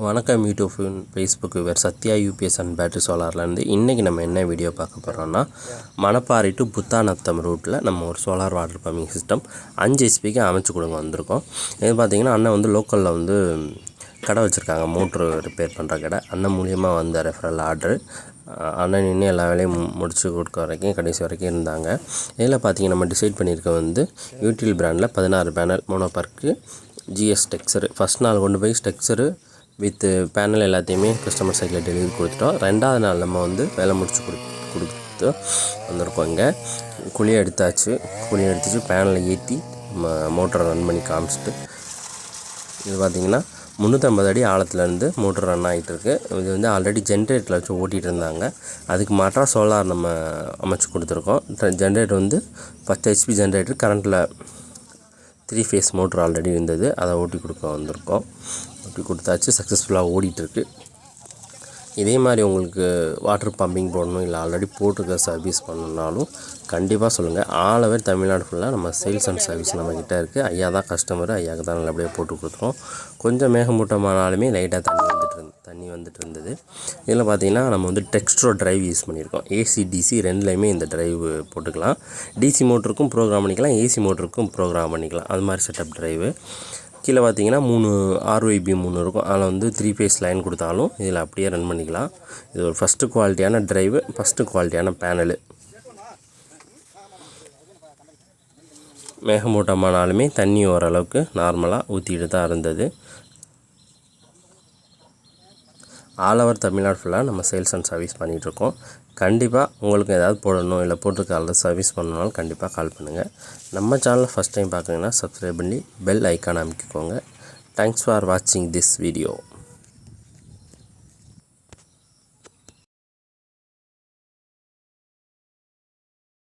வணக்கம் YouTube Facebook viewer Sathya UPS and battery சோலார்லேருந்து இன்றைக்கி நம்ம என்ன வீடியோ பார்க்க போகிறோம்னா மணப்பாறை டு புத்தாநத்தம் ரூட்டில் நம்ம ஒரு சோலார் வாட்டர் பம்பிங் சிஸ்டம் 5 ஹெச்பிக்கு அமைச்சு கொடுங்க வந்திருக்கோம். இது பார்த்திங்கன்னா அண்ணன் வந்து லோக்கலில் வந்து கடை வச்சுருக்காங்க, மோட்ரு ரிப்பேர் பண்ணுற கடை. அண்ணன் மூலியமாக வந்த ரெஃபரல் ஆர்டரு. அண்ணன் இன்னும் எல்லா வேலையும் முடிச்சு கொடுக்க வரைக்கும் கடைசி வரைக்கும் இருந்தாங்க. இதில் பார்த்திங்கன்னா நம்ம டிசைட் பண்ணியிருக்க வந்து யூடில் பிராண்டில் 16 பேனல் மோனோபர்க்கு ஜிஎஸ் டெக்ஸரு. ஃபஸ்ட் நாள் கொண்டு போய் டெக்ஸரு வித் பேனல் எல்லாத்தையுமே கஸ்டமர் சைட்டில் டெலிவரி கொடுத்துட்டோம். 2வது நாள் நம்ம வந்து வேலை முடிச்சு கொடுத்து வந்திருக்கோம். இங்கே குழியை எடுத்துச்சு பேனலை ஏற்றி மோட்டரை ரன் பண்ணி காமிச்சிட்டு, இது பார்த்திங்கன்னா 350 அடி ஆழத்துலேருந்து மோட்டர் ரன் ஆகிட்டுருக்கு. இது வந்து ஆல்ரெடி ஜென்ரேட்டரில் வச்சு ஓட்டிகிட்டு இருந்தாங்க. அதுக்கு மாற்றாக சோலார் நம்ம அமைச்சு கொடுத்துருக்கோம். ஜென்ரேட்டர் வந்து 10 ஹெச்பி ஜென்ரேட்டர், கரண்ட்டில் 3 ஃபேஸ் மோட்ரு ஆல்ரெடி இருந்தது, அதை ஓட்டி கொடுக்க வந்திருக்கோம். ஓட்டி கொடுத்தாச்சு, சக்ஸஸ்ஃபுல்லாக ஓடிட்டுருக்கு. இதே மாதிரி உங்களுக்கு வாட்டர் பம்பிங் போடணும், இல்லை ஆல்ரெடி போட்டுருக்க சர்வீஸ் பண்ணணுன்னாலும் கண்டிப்பாக சொல்லுங்கள். ஆல் ஓவர் தமிழ்நாடு ஃபுல்லாக நம்ம சேல்ஸ் அண்ட் சர்வீஸ் நம்மக்கிட்ட இருக்குது. ஐயா தான் கஸ்டமர், ஐயாவுக்கு தான் நல்லபடியாக போட்டு கொடுத்துருவோம். கொஞ்சம் மேகமூட்டமானாலுமே லைட்டாக தண்ணி வந்துட்டு இருந்தது. இதில் பார்த்திங்கன்னா நம்ம வந்து டெக்ஸ்ட்ரோ ட்ரைவ் யூஸ் பண்ணியிருக்கோம். ஏசி டிசி ரெண்டுலேயுமே இந்த ட்ரைவ் போட்டுக்கலாம். டிசி மோட்டருக்கும் ப்ரோக்ராம் பண்ணிக்கலாம், ஏசி மோட்டருக்கும் ப்ரோக்ராம் பண்ணிக்கலாம். அது மாதிரி செட்டப் ட்ரைவு. கீழே பார்த்திங்கன்னா 3 RYB 3 இருக்கும். அதில் வந்து 3 ஃபேஸ் லைன் கொடுத்தாலும் இதில் அப்படியே ரன் பண்ணிக்கலாம். இது ஒரு ஃபஸ்ட்டு குவாலிட்டியான ட்ரைவு, ஃபஸ்ட்டு குவாலிட்டியான பேனலு. மேகமூட்டமானாலுமே தண்ணி ஓரளவுக்கு நார்மலாக ஊற்றிட்டு தான் இருந்தது. ஆல் ஓவர் தமிழ்நாடு ஃபுல்லாக நம்ம சேல்ஸ் அண்ட் சர்வீஸ் பண்ணிகிட்ருக்கோம். கண்டிப்பாக உங்களுக்கு ஏதாவது போடணும், இல்லை போட்டிருக்க அல்லது சர்வீஸ் பண்ணணுனாலும் கண்டிப்பாக கால் பண்ணுங்கள். நம்ம சேனலை ஃபஸ்ட் டைம் பார்க்குறீங்கன்னா சப்ஸ்கிரைப் பண்ணி பெல் ஐக்கான் அமைக்கிக்கோங்க. தேங்க்ஸ் ஃபார் வாட்சிங் திஸ் வீடியோ.